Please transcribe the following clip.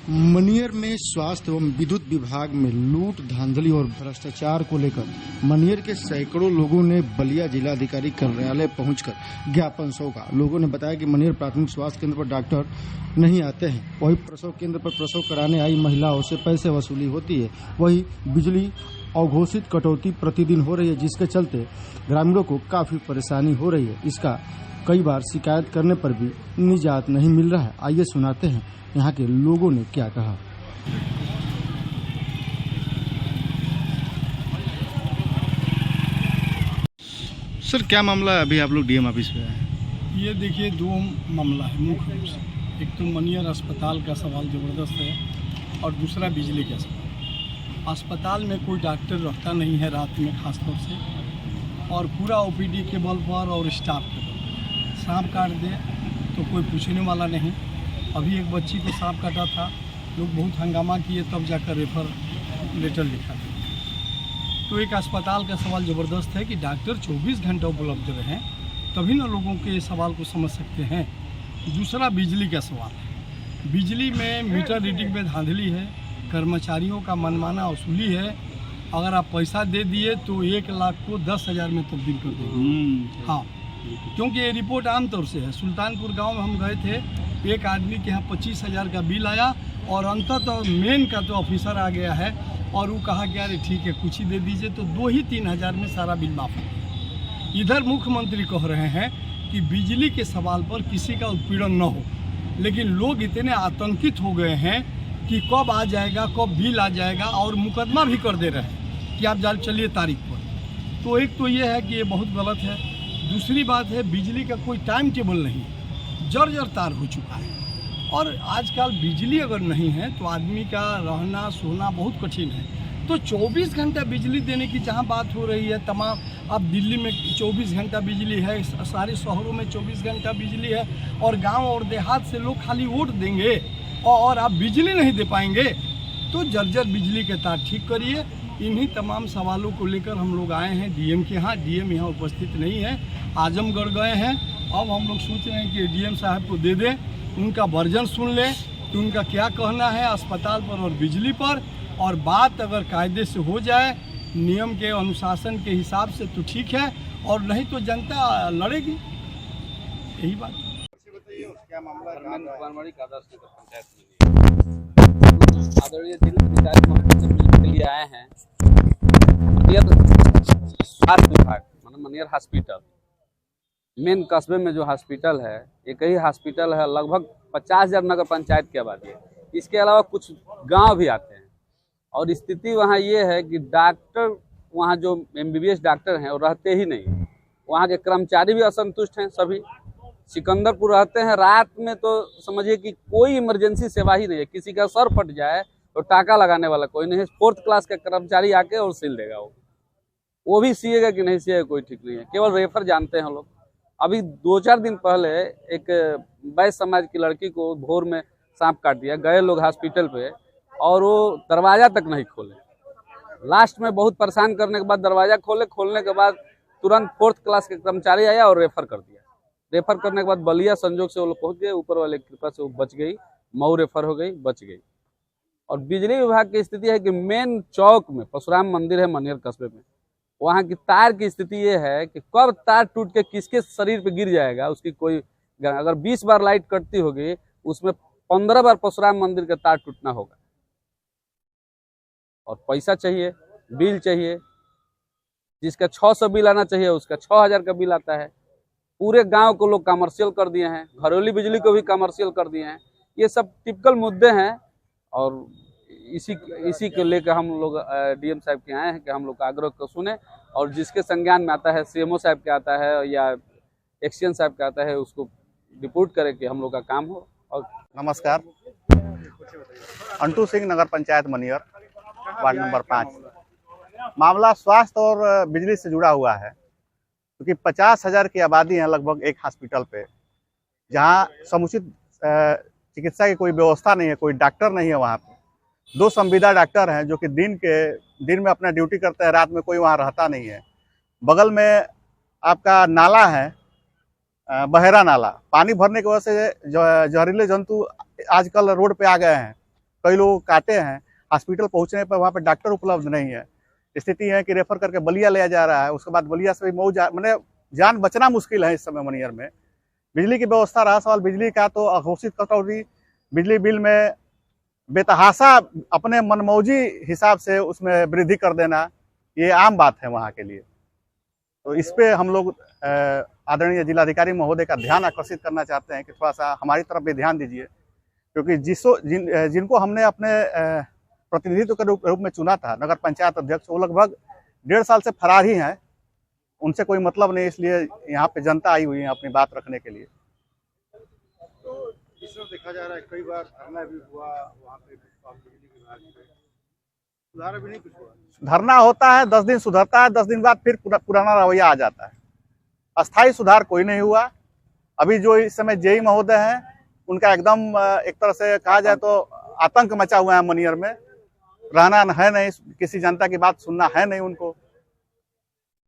मनियर में स्वास्थ्य एवं विद्युत विभाग में लूट धांधली और भ्रष्टाचार को लेकर मनियर के सैकड़ों लोगों ने बलिया जिलाधिकारी कार्यालय पहुंचकर ज्ञापन सौंपा। लोगों ने बताया कि मनियर प्राथमिक स्वास्थ्य केंद्र पर डॉक्टर नहीं आते हैं, वही प्रसव केंद्र पर प्रसव कराने आई महिलाओं से पैसे वसूली होती है, वही बिजली अघोषित कटौती प्रतिदिन हो रही है, जिसके चलते ग्रामीणों को काफी परेशानी हो रही है। इसका कई बार शिकायत करने पर भी निजात नहीं मिल रहा है। आइए सुनाते हैं यहाँ के लोगों ने क्या कहा। सर, क्या मामला है? अभी आप लोग डीएम ऑफिस पे आए। ये देखिए, दो मामला है मुख्य रूप से। एक तो मनियर अस्पताल का सवाल ज़बरदस्त है और दूसरा बिजली का सवाल। अस्पताल में कोई डॉक्टर रहता नहीं है रात में खास तौर से, और पूरा ओपीडी के बल पर और स्टाफ के बल पर सांप काट दे तो कोई पूछने वाला नहीं। अभी एक बच्ची को सांप काटा था, लोग बहुत हंगामा किए, तब जाकर रेफर लेटर लिखा था। तो एक अस्पताल का सवाल ज़बरदस्त है कि डॉक्टर 24 घंटा उपलब्ध रहें, तभी ना लोगों के सवाल को समझ सकते हैं। दूसरा बिजली का सवाल है। बिजली में मीटर रीडिंग में धांधली है, कर्मचारियों का मनमाना वसूली है। अगर आप पैसा दे दिए तो 1 लाख को 10,000 में तब्दील कर देंगे। हाँ, क्योंकि ये रिपोर्ट आमतौर से है। सुल्तानपुर गांव में हम गए थे, एक आदमी के यहाँ 25,000 का बिल आया और अंततः मेन का तो ऑफिसर आ गया है और वो कहा कि अरे ठीक है कुछ ही दे दीजिए, तो 2 ही 3,000 में सारा बिल माफ हो गया। इधर मुख्यमंत्री कह रहे हैं कि बिजली के सवाल पर किसी का उत्पीड़न न हो, लेकिन लोग इतने आतंकित हो गए हैं कि कब आ जाएगा, कब बिल आ जाएगा, और मुकदमा भी कर दे रहे हैं कि आप जाल चलिए तारीख पर। तो एक तो ये है कि ये बहुत गलत है। दूसरी बात है, बिजली का कोई टाइम टेबल नहीं, जर्जर तार हो चुका है। और आजकल बिजली अगर नहीं है तो आदमी का रहना सोना बहुत कठिन है। तो 24 घंटा बिजली देने की जहाँ बात हो रही है, तमाम अब दिल्ली में 24 घंटा बिजली है, सारे शहरों में 24 घंटा बिजली है, और गांव और देहात से लोग खाली वोट देंगे और आप बिजली नहीं दे पाएंगे, तो जर्जर बिजली के तार ठीक करिए। इन्हीं तमाम सवालों को लेकर हम लोग आए हैं डीएम के यहाँ। डीएम यहाँ उपस्थित नहीं है, आजमगढ़ गए हैं। अब हम लोग सोच रहे हैं कि डीएम साहब को दे दें, उनका वर्जन सुन लें कि उनका क्या कहना है अस्पताल पर और बिजली पर, और बात अगर कायदे से हो जाए, नियम के अनुशासन के हिसाब से तो ठीक है, और नहीं तो जनता लड़ेगी। यही बात है। क्या मामला है? आदरणीय जिलाधिकारी महोदय से मिलने के लिए आए हैं। मनियर स्वास्थ्य विभाग मतलब मनियर हॉस्पिटल, मेन कस्बे में जो हॉस्पिटल है, एक ही हॉस्पिटल है। लगभग 50,000 नगर पंचायत की आबादी है। इसके अलावा कुछ गांव भी आते हैं, और स्थिति वहाँ ये है कि डॉक्टर वहाँ जो MBBS डॉक्टर हैं वो रहते ही नहीं। वहाँ के कर्मचारी भी असंतुष्ट हैं। सभी सिकंदरपुर रहते हैं, रात में तो समझिए कि कोई इमरजेंसी सेवा ही नहीं है। किसी का सर फट जाए तो टाका लगाने वाला कोई नहीं है। 4th क्लास का कर्मचारी आके और सिल देगा, वो भी सिएगा कि नहीं सिएगा कोई ठीक नहीं है। केवल रेफर जानते हैं लोग। अभी 2-4 दिन पहले एक बैश्य समाज की लड़की को भोर में सांप काट दिया। गए लोग हॉस्पिटल पे और वो दरवाजा तक नहीं खोले। लास्ट में बहुत परेशान करने के बाद दरवाजा खोलने के बाद तुरंत 4th क्लास के कर्मचारी आया और रेफर कर दिया। रेफर करने के बाद बलिया संजोग से वो लोग पहुंच गए, ऊपर वाले की कृपा से वो बच गई, मऊ रेफर हो गई, बच गई। और बिजली विभाग की स्थिति है कि मेन चौक में परशुराम मंदिर है मनियर कस्बे में, वहाँ की तार की स्थिति ये है कि कब तार टूट के किसके शरीर पे गिर जाएगा उसकी कोई। अगर 20 बार लाइट कटती होगी, उसमें 15 बार परशुराम मंदिर का तार टूटना होगा। और पैसा चाहिए, बिल चाहिए। जिसका 600 बिल आना चाहिए उसका 6,000 का बिल आता है। पूरे गांव को लोग कमर्शियल कर दिए हैं, घरेलू बिजली को भी कमर्शियल कर दिए हैं। ये सब टिपिकल मुद्दे हैं, और इसी को लेकर हम लोग डीएम साहब के आए हैं कि हम लोग का आग्रह को सुने, और जिसके संज्ञान में आता है, सीएमओ साहब के आता है या एक्सचेंज साहब का आता है, उसको रिपोर्ट करें कि हम लोग का काम हो। और नमस्कार, अंटू सिंह, नगर पंचायत मनियर, वार्ड नंबर 5। मामला स्वास्थ्य और बिजली से जुड़ा हुआ है, क्योंकि 50,000 की आबादी है लगभग एक हॉस्पिटल पे, जहाँ समुचित चिकित्सा की कोई व्यवस्था नहीं है, कोई डॉक्टर नहीं है। वहाँ पे 2 संविदा डॉक्टर हैं जो कि दिन में अपना ड्यूटी करते हैं, रात में कोई वहाँ रहता नहीं है। बगल में आपका नाला है, बहेरा नाला। पानी भरने की वजह से जहरीले जंतु आजकल रोड पे आ गए हैं। कई लोग काटे हैं, हॉस्पिटल पहुंचने पर वहाँ पे डॉक्टर उपलब्ध नहीं है। स्थिति है कि रेफर करके बलिया ले जा रहा है, उसके बाद बलिया से भी मैंने जान बचना मुश्किल है इस समय मनियर में। बिजली की व्यवस्था रहा सवाल बिजली का, तो अघोषित कटौती बिजली बिल में बेतहाशा अपने मनमौजी हिसाब से उसमें वृद्धि कर देना, ये आम बात है वहाँ के लिए। तो इस पे हम लोग आदरणीय जिलाधिकारी महोदय का ध्यान आकर्षित करना चाहते हैं कि थोड़ा सा हमारी तरफ भी ध्यान दीजिए, क्योंकि जिनको हमने अपने प्रतिनिधित्व के रूप में चुना था, नगर पंचायत अध्यक्ष, वो लगभग 1.5 साल से फरार ही हैं, उनसे कोई मतलब नहीं, इसलिए यहाँ पे जनता आई हुई है अपनी बात रखने के लिए। तो इस तरह देखा जा रहा है, कई बार धरना भी हुआ वहाँ पे बिजली विभाग में, सुधार भी नहीं कुछ हुआ। धरना होता है, 10 दिन सुधरता है, 10 दिन बाद फिर पुराना रवैया आ जाता है। अस्थायी सुधार कोई नहीं हुआ। अभी जो इस समय जेई महोदय हैं, उनका एकदम एक तरह से कहा जाए तो आतंक मचा हुआ है मनियर में, रहना है नहीं, किसी जनता की बात सुनना है नहीं उनको।